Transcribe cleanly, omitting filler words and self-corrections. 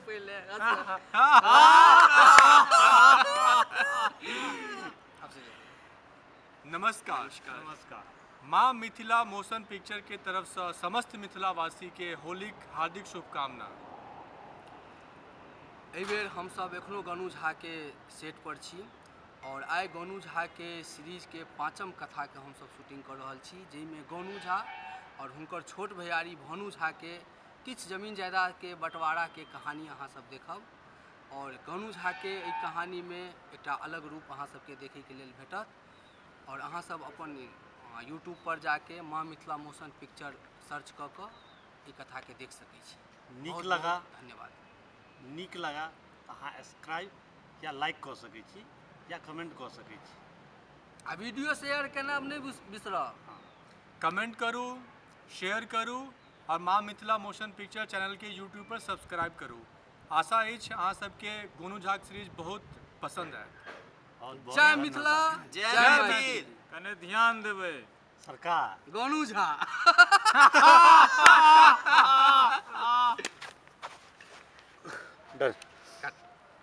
पहले नमस्कार नमस्कार। माँ मिथिला मोशन पिक्चर के तरफ से समस्त मिथिलावासी के होली हार्दिक शुभकामना। एहि बेर हम सब एखनो गनु झा के सेट पर छी और आइ गनु झा के सीरीज के 5म कथा के हम सब शूटिंग कर रहल छी, जैमे गनु झा और हुनकर छोट भैयारी भानु झा के किछ जमीन जायदाद के बंटवारा के कहानी अहाँ सब देखब और गनु झा के एहि कहानी में एकटा अलग रूप अहाँ सबके देखे के लेल भेटत और अहाँ सब अपन यूट्यूब पर जाके माँ मिथिला मोशन पिक्चर सर्च क के ई कथा के देख सकै छी। नीक लगा, धन्यवाद। नीक लगा अहाँ सब्सक्राइब या लाइक कर सकै छी या कमेंट कर सकै छी आ वीडियो शेयर केना नहीं बिसरब। कमेंट करूँ, शेयर करूँ और माँ मिथिला मोशन पिक्चर चैनल के यूट्यूब पर सब्सक्राइब करूँ। आशा अछि अहाँ सबके गनु झा सीरीज बहुत पसंद है। जय मिथिला, जय मैथिल। कने ध्यान देबै सरकार गनु झा।